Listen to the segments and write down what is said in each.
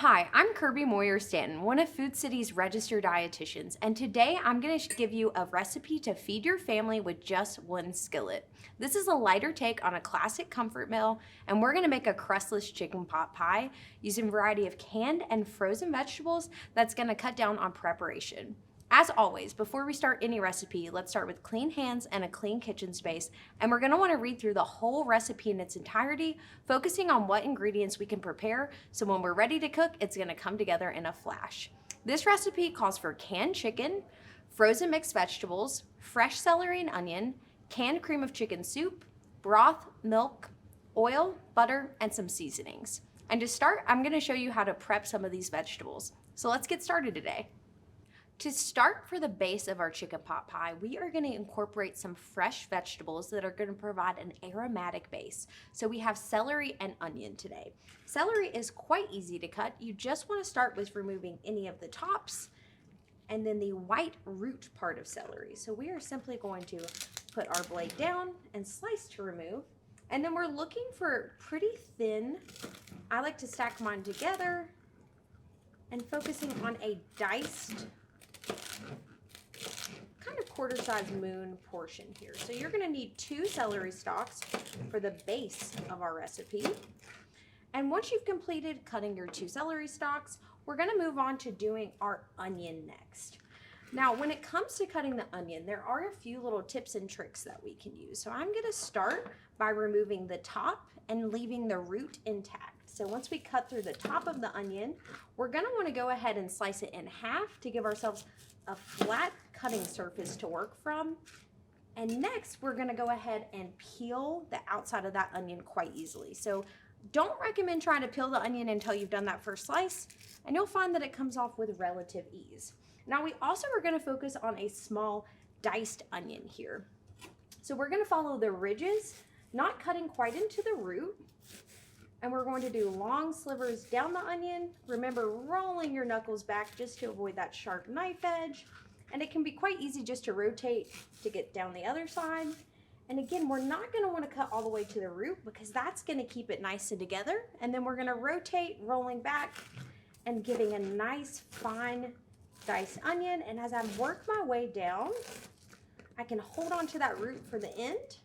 Hi, I'm Kirby Moyer Stanton, one of Food City's registered dietitians, and today I'm going to give you a recipe to feed your family with just one skillet. This is a lighter take on a classic comfort meal, and we're going to make a crustless chicken pot pie using a variety of canned and frozen vegetables that's going to cut down on preparation. As always, before we start any recipe, let's start with clean hands and a clean kitchen space, and we're going to want to read through the whole recipe in its entirety, focusing on what ingredients we can prepare, so when we're ready to cook, it's going to come together in a flash. This recipe calls for canned chicken, frozen mixed vegetables, fresh celery and onion, canned cream of chicken soup, broth, milk, oil, butter, and some seasonings. And to start, I'm going to show you how to prep some of these vegetables. So let's get started today. To start for the base of our chicken pot pie, we are going to incorporate some fresh vegetables that are going to provide an aromatic base. So we have celery and onion today. Celery is quite easy to cut. You just want to start with removing any of the tops and then the white root part of celery. So we are simply going to put our blade down and slice to remove. And then we're looking for pretty thin. I like to stack mine together and focusing on a diced kind of quarter-size moon portion here. So you're going to need 2 celery stalks for the base of our recipe. And once you've completed cutting your 2 celery stalks, we're going to move on to doing our onion next. Now, when it comes to cutting the onion, there are a few little tips and tricks that we can use. So I'm going to start by removing the top and leaving the root intact. So once we cut through the top of the onion, we're going to want to go ahead and slice it in half to give ourselves a flat cutting surface to work from. And next, we're going to go ahead and peel the outside of that onion quite easily. So don't recommend trying to peel the onion until you've done that first slice, and you'll find that it comes off with relative ease. Now, we also are going to focus on a small diced onion here. So we're going to follow the ridges, not cutting quite into the root. And we're going to do long slivers down the onion. Remember, rolling your knuckles back just to avoid that sharp knife edge. And it can be quite easy just to rotate to get down the other side. And again, we're not going to want to cut all the way to the root because that's going to keep it nice and together. And then we're going to rotate, rolling back and giving a nice fine diced onion. And as I work my way down, I can hold on to that root for the end.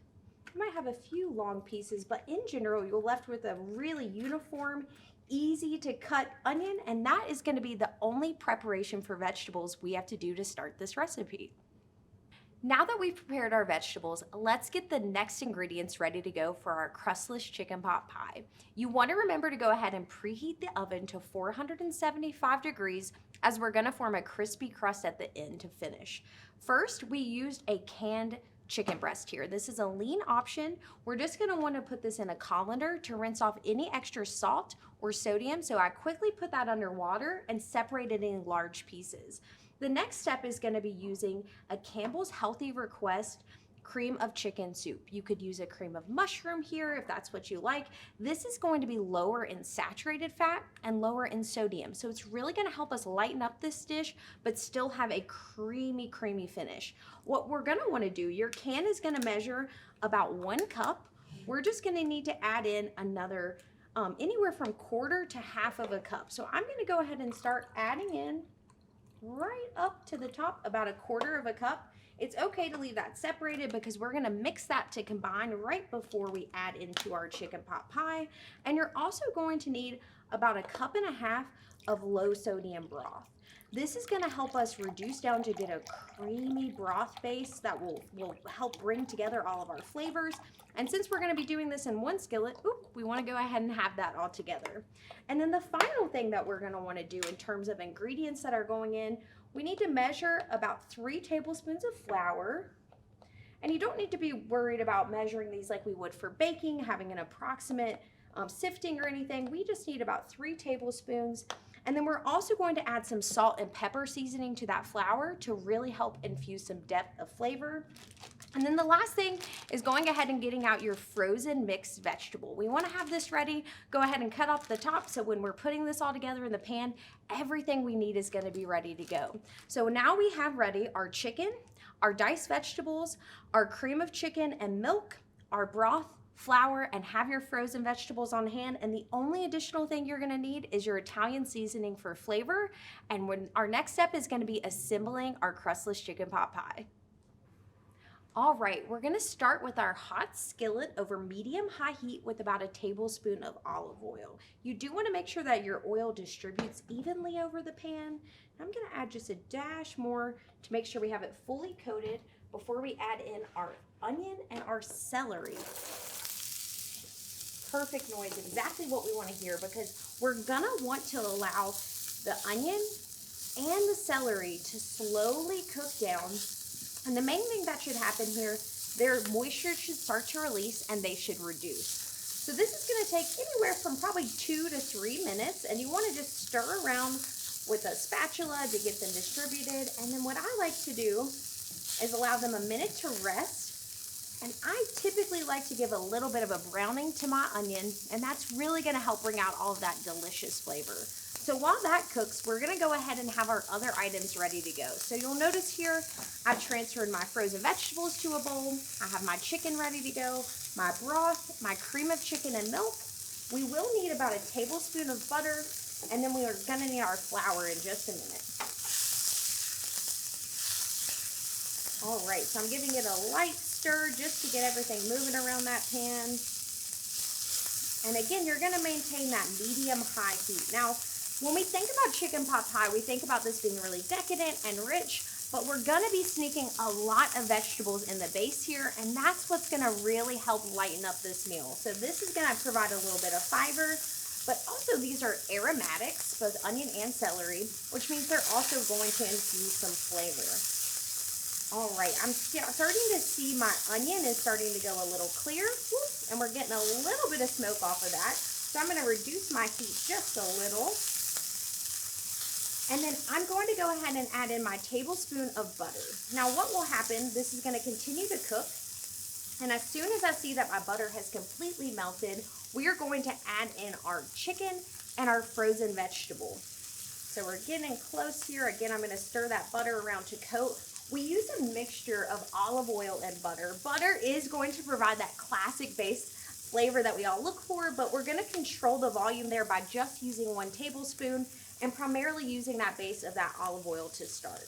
You might have a few long pieces, but in general, you're left with a really uniform, easy to cut onion, and that is going to be the only preparation for vegetables we have to do to start this recipe. Now that we've prepared our vegetables, let's get the next ingredients ready to go for our crustless chicken pot pie. You want to remember to go ahead and preheat the oven to 475 degrees as we're going to form a crispy crust at the end to finish. First, we used a canned chicken breast here. This is a lean option. We're just going to want to put this in a colander to rinse off any extra salt or sodium. So I quickly put that under water and separate it in large pieces. The next step is going to be using a Campbell's Healthy Request cream of chicken soup. You could use a cream of mushroom here if that's what you like. This is going to be lower in saturated fat and lower in sodium. So it's really going to help us lighten up this dish, but still have a creamy, creamy finish. What we're going to want to do, your can is going to measure about 1 cup. We're just going to need to add in another anywhere from 1/4 to 1/2 of a cup. So I'm going to go ahead and start adding in right up to the top about 1/4 of a cup. It's okay to leave that separated because we're going to mix that to combine right before we add into our chicken pot pie. And you're also going to need about 1.5 cups of low sodium broth. This is going to help us reduce down to get a creamy broth base that will help bring together all of our flavors. And since we're going to be doing this in 1 skillet, we want to go ahead and have that all together. And then the final thing that we're going to want to do in terms of ingredients that are going in, we need to measure about 3 tablespoons of flour. And you don't need to be worried about measuring these like we would for baking, having an approximate sifting or anything. We just need about 3 tablespoons. And then we're also going to add some salt and pepper seasoning to that flour to really help infuse some depth of flavor. And then the last thing is going ahead and getting out your frozen mixed vegetable. We want to have this ready. Go ahead and cut off the top so when we're putting this all together in the pan, everything we need is going to be ready to go. So now we have ready our chicken, our diced vegetables, our cream of chicken and milk, our broth, flour, and have your frozen vegetables on hand. And the only additional thing you're gonna need is your Italian seasoning for flavor. And when our next step is gonna be assembling our crustless chicken pot pie. All right, we're gonna start with our hot skillet over medium-high heat with about a tablespoon of olive oil. You do wanna make sure that your oil distributes evenly over the pan. I'm gonna add just a dash more to make sure we have it fully coated before we add in our onion and our celery. Perfect noise, exactly what we wanna hear, because we're gonna want to allow the onion and the celery to slowly cook down. And the main thing that should happen here, their moisture should start to release and they should reduce. So this is gonna take anywhere from probably 2 to 3 minutes, and you wanna just stir around with a spatula to get them distributed. And then what I like to do is allow them a minute to rest. And I typically like to give a little bit of a browning to my onion, and that's really gonna help bring out all of that delicious flavor. So while that cooks, we're gonna go ahead and have our other items ready to go. So you'll notice here, I've transferred my frozen vegetables to a bowl. I have my chicken ready to go, my broth, my cream of chicken and milk. We will need about a tablespoon of butter, and then we are gonna need our flour in just a minute. All right, so I'm giving it a light stir just to get everything moving around that pan. And again, you're gonna maintain that medium-high heat. Now, when we think about chicken pot pie, we think about this being really decadent and rich, but we're gonna be sneaking a lot of vegetables in the base here, and that's what's gonna really help lighten up this meal. So this is gonna provide a little bit of fiber, but also these are aromatics, both onion and celery, which means they're also going to infuse some flavor. All right, I'm starting to see my onion is starting to go a little clear, and we're getting a little bit of smoke off of that. So I'm gonna reduce my heat just a little. And then I'm going to go ahead and add in my tablespoon of butter. Now what will happen, this is gonna continue to cook, and as soon as I see that my butter has completely melted, we are going to add in our chicken and our frozen vegetable. So we're getting close here. Again, I'm gonna stir that butter around to coat. We use a mixture of olive oil and butter. Butter is going to provide that classic base flavor that we all look for, but we're gonna control the volume there by just using 1 tablespoon and primarily using that base of that olive oil to start.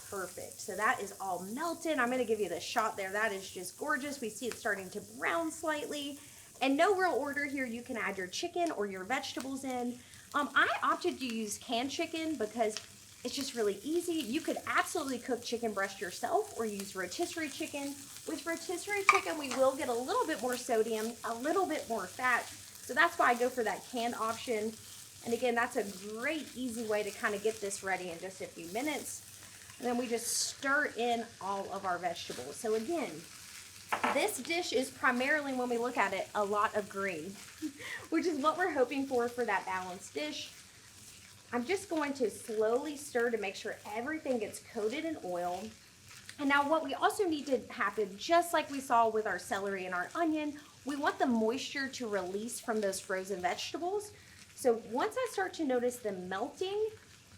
Perfect, so that is all melted. I'm gonna give you the shot there. That is just gorgeous. We see it starting to brown slightly. And no real order here. You can add your chicken or your vegetables in. I opted to use canned chicken because it's just really easy. You could absolutely cook chicken breast yourself or use rotisserie chicken. With rotisserie chicken, we will get a little bit more sodium, a little bit more fat. So that's why I go for that canned option. And again, that's a great, easy way to kind of get this ready in just a few minutes. And then we just stir in all of our vegetables. So again, this dish is primarily, when we look at it, a lot of green, which is what we're hoping for that balanced dish. I'm just going to slowly stir to make sure everything gets coated in oil. And now what we also need to happen, just like we saw with our celery and our onion, we want the moisture to release from those frozen vegetables. So once I start to notice them melting,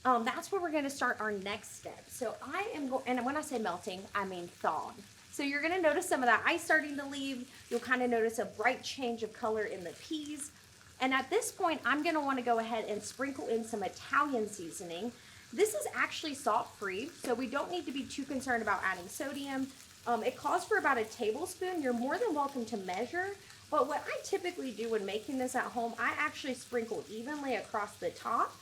that's where we're going to start our next step. So I am going, and when I say melting, I mean thawed. So you're going to notice some of that ice starting to leave. You'll kind of notice a bright change of color in the peas. And at this point, I'm going to want to go ahead and sprinkle in some Italian seasoning. This is actually salt-free, so we don't need to be too concerned about adding sodium. It calls for about a tablespoon. You're more than welcome to measure. But what I typically do when making this at home, I actually sprinkle evenly across the top.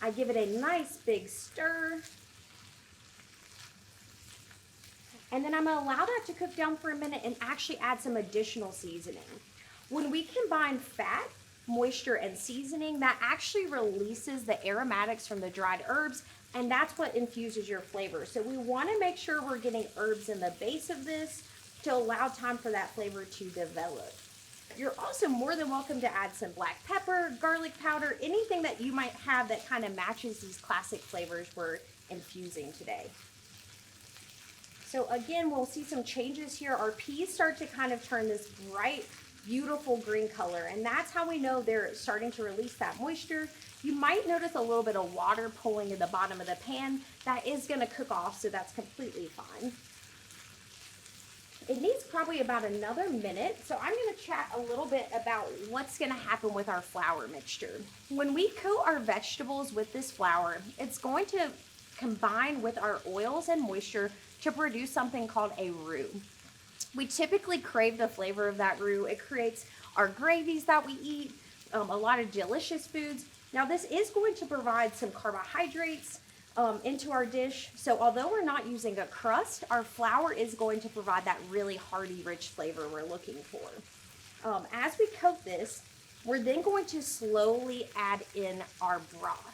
I give it a nice big stir. And then I'm gonna allow that to cook down for a minute and actually add some additional seasoning. When we combine fat, moisture, and seasoning, that actually releases the aromatics from the dried herbs, and that's what infuses your flavor. So we wanna make sure we're getting herbs in the base of this to allow time for that flavor to develop. You're also more than welcome to add some black pepper, garlic powder, anything that you might have that kind of matches these classic flavors we're infusing today. So again, we'll see some changes here. Our peas start to kind of turn this bright, beautiful green color, and that's how we know they're starting to release that moisture. You might notice a little bit of water pooling in the bottom of the pan. That is gonna cook off, so that's completely fine. probably about another minute. So I'm going to chat a little bit about what's going to happen with our flour mixture. When we coat our vegetables with this flour, it's going to combine with our oils and moisture to produce something called a roux. We typically crave the flavor of that roux. It creates our gravies that we eat, a lot of delicious foods. Now this is going to provide some carbohydrates into our dish. So although we're not using a crust, our flour is going to provide that really hearty, rich flavor we're looking for. As we coat this, we're then going to slowly add in our broth.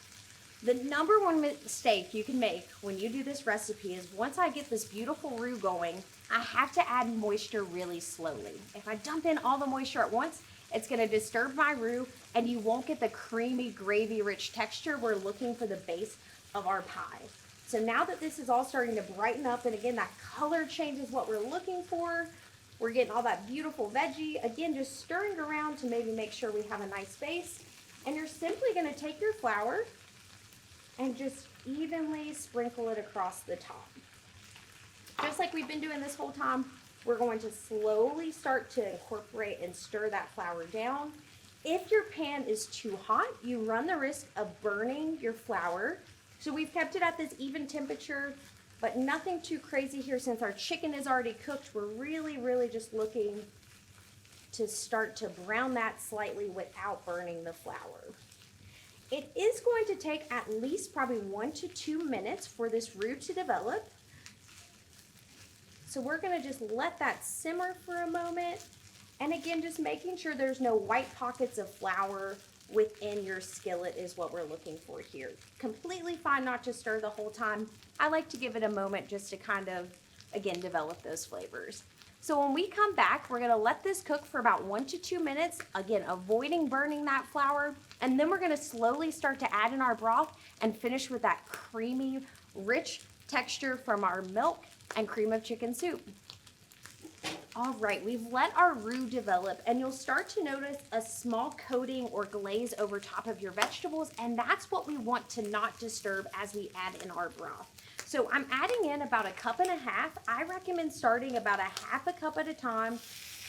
The number one mistake you can make when you do this recipe is once I get this beautiful roux going, I have to add moisture really slowly. If I dump in all the moisture at once, it's going to disturb my roux and you won't get the creamy, gravy-rich texture we're looking for the base of our pie. So now that this is all starting to brighten up, and again, that color change is what we're looking for. We're getting all that beautiful veggie. Again, just stirring around to maybe make sure we have a nice base. And you're simply going to take your flour and just evenly sprinkle it across the top. Just like we've been doing this whole time, we're going to slowly start to incorporate and stir that flour down. If your pan is too hot, you run the risk of burning your flour. So we've kept it at this even temperature, but nothing too crazy here. Since our chicken is already cooked, we're really just looking to start to brown that slightly without burning the flour. It is going to take at least probably 1 to 2 minutes for this roux to develop. So we're going to just let that simmer for a moment. And again, just making sure there's no white pockets of flour within your skillet is what we're looking for here. Completely fine not to stir the whole time. I like to give it a moment just to kind of, again, develop those flavors. So when we come back, we're gonna let this cook for about 1 to 2 minutes, again, avoiding burning that flour, and then we're gonna slowly start to add in our broth and finish with that creamy, rich texture from our milk and cream of chicken soup. All right, we've let our roux develop, and you'll start to notice a small coating or glaze over top of your vegetables, and that's what we want to not disturb as we add in our broth. So I'm adding in about 1.5 cups. I recommend starting about 1/2 cup at a time.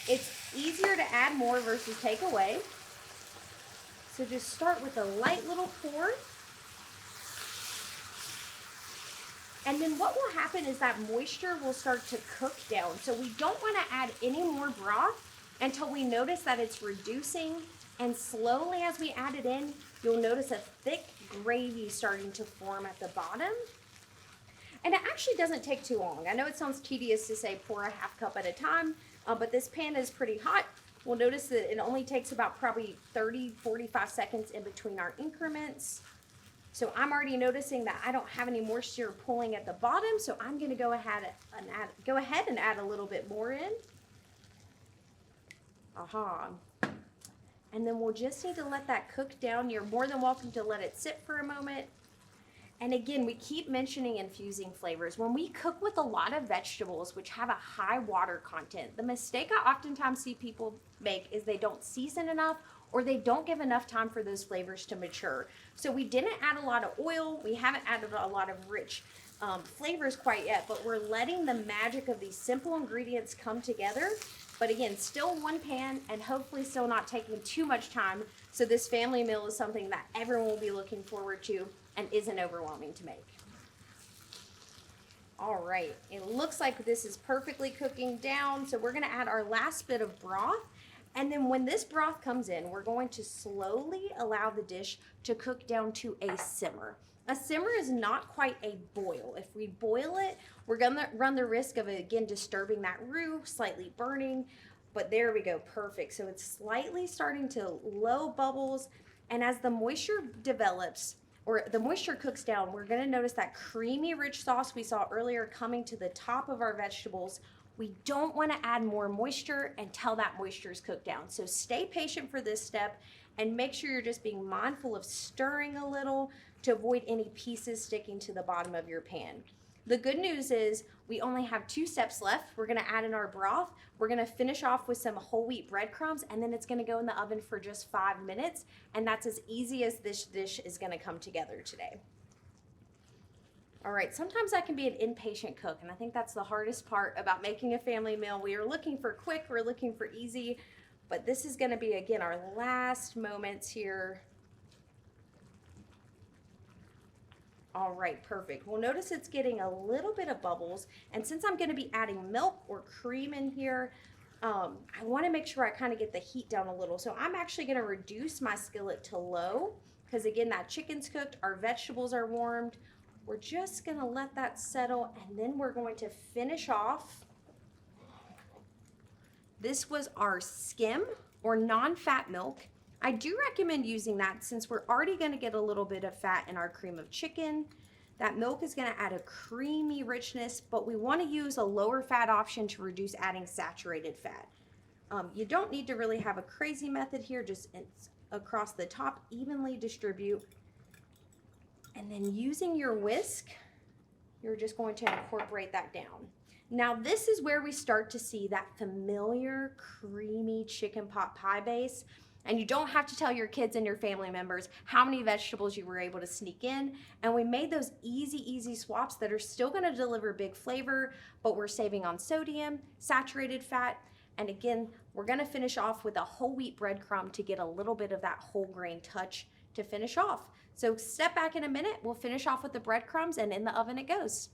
It's easier to add more versus take away. So just start with a light little pour. And then what will happen is that moisture will start to cook down. So we don't want to add any more broth until we notice that it's reducing. And slowly as we add it in, you'll notice a thick gravy starting to form at the bottom. And it actually doesn't take too long. I know it sounds tedious to say pour 1/2 cup at a time, but this pan is pretty hot. We'll notice that it only takes about probably 30-45 seconds in between our increments. So I'm already noticing that I don't have any moisture pulling at the bottom, so I'm going to go ahead and add a little bit more in. And then we'll just need to let that cook down. You're more than welcome to let it sit for a moment. And again, we keep mentioning infusing flavors. When we cook with a lot of vegetables, which have a high water content, the mistake I oftentimes see people make is they don't season enough, or they don't give enough time for those flavors to mature. So we didn't add a lot of oil. We haven't added a lot of rich flavors quite yet, but we're letting the magic of these simple ingredients come together. But again, still one pan, and hopefully still not taking too much time. So this family meal is something that everyone will be looking forward to and isn't overwhelming to make. All right, it looks like this is perfectly cooking down. So we're gonna add our last bit of broth. And then when this broth comes in, we're going to slowly allow the dish to cook down to a simmer. A simmer is not quite a boil. If we boil it, we're gonna run the risk of, again, disturbing that roux, slightly burning, but there we go, perfect. So it's slightly starting to low bubbles, and as the moisture develops, or the moisture cooks down, we're gonna notice that creamy, rich sauce we saw earlier coming to the top of our vegetables. We don't want to add more moisture until that moisture is cooked down. So stay patient for this step and make sure you're just being mindful of stirring a little to avoid any pieces sticking to the bottom of your pan. The good news is we only have 2 steps left. We're going to add in our broth. We're going to finish off with some whole wheat breadcrumbs, and then it's going to go in the oven for just 5 minutes. And that's as easy as this dish is going to come together today. All right, sometimes I can be an impatient cook, and I think that's the hardest part about making a family meal. We are looking for quick, we're looking for easy, but this is gonna be, again, our last moments here. All right, perfect. Well, notice it's getting a little bit of bubbles, and since I'm gonna be adding milk or cream in here, I wanna make sure I kind of get the heat down a little. So I'm actually gonna reduce my skillet to low, because again, that chicken's cooked, our vegetables are warmed. We're just gonna let that settle, and then we're going to finish off. This was our skim or non-fat milk. I do recommend using that since we're already gonna get a little bit of fat in our cream of chicken. That milk is gonna add a creamy richness, but we wanna use a lower fat option to reduce adding saturated fat. You don't need to really have a crazy method here, just across the top, evenly distribute. And then using your whisk, you're just going to incorporate that down. Now this is where we start to see that familiar creamy chicken pot pie base. And you don't have to tell your kids and your family members how many vegetables you were able to sneak in. And we made those easy swaps that are still gonna deliver big flavor, but we're saving on sodium, saturated fat. And again, we're gonna finish off with a whole wheat breadcrumb to get a little bit of that whole grain touch to finish off. So step back in a minute, we'll finish off with the breadcrumbs, and in the oven it goes.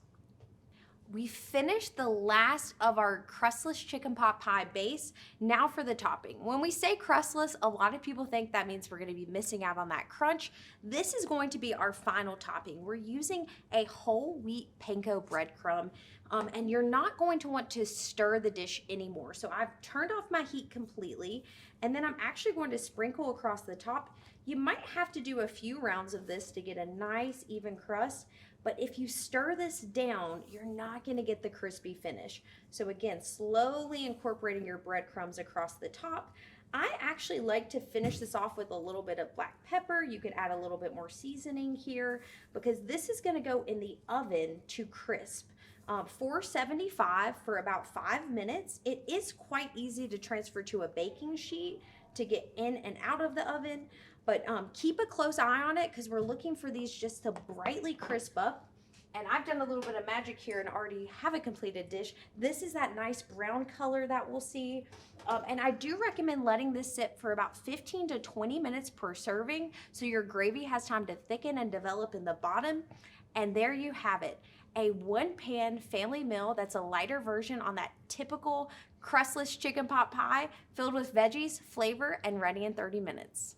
We finished the last of our crustless chicken pot pie base. Now for the topping. When we say crustless, a lot of people think that means we're gonna be missing out on that crunch. This is going to be our final topping. We're using a whole wheat panko breadcrumb, and you're not going to want to stir the dish anymore. So I've turned off my heat completely, and then I'm actually going to sprinkle across the top. You might have to do a few rounds of this to get a nice even crust, but if you stir this down, you're not gonna get the crispy finish. So again, slowly incorporating your breadcrumbs across the top. I actually like to finish this off with a little bit of black pepper. You could add a little bit more seasoning here, because this is gonna go in the oven to crisp. 475 for about 5 minutes. It is quite easy to transfer to a baking sheet to get in and out of the oven, but keep a close eye on it, because we're looking for these just to brightly crisp up. And I've done a little bit of magic here and already have a completed dish. This is that nice brown color that we'll see. And I do recommend letting this sit for about 15 to 20 minutes per serving, so your gravy has time to thicken and develop in the bottom. And there you have it, a one-pan family meal that's a lighter version on that typical crustless chicken pot pie, filled with veggies, flavor, and ready in 30 minutes.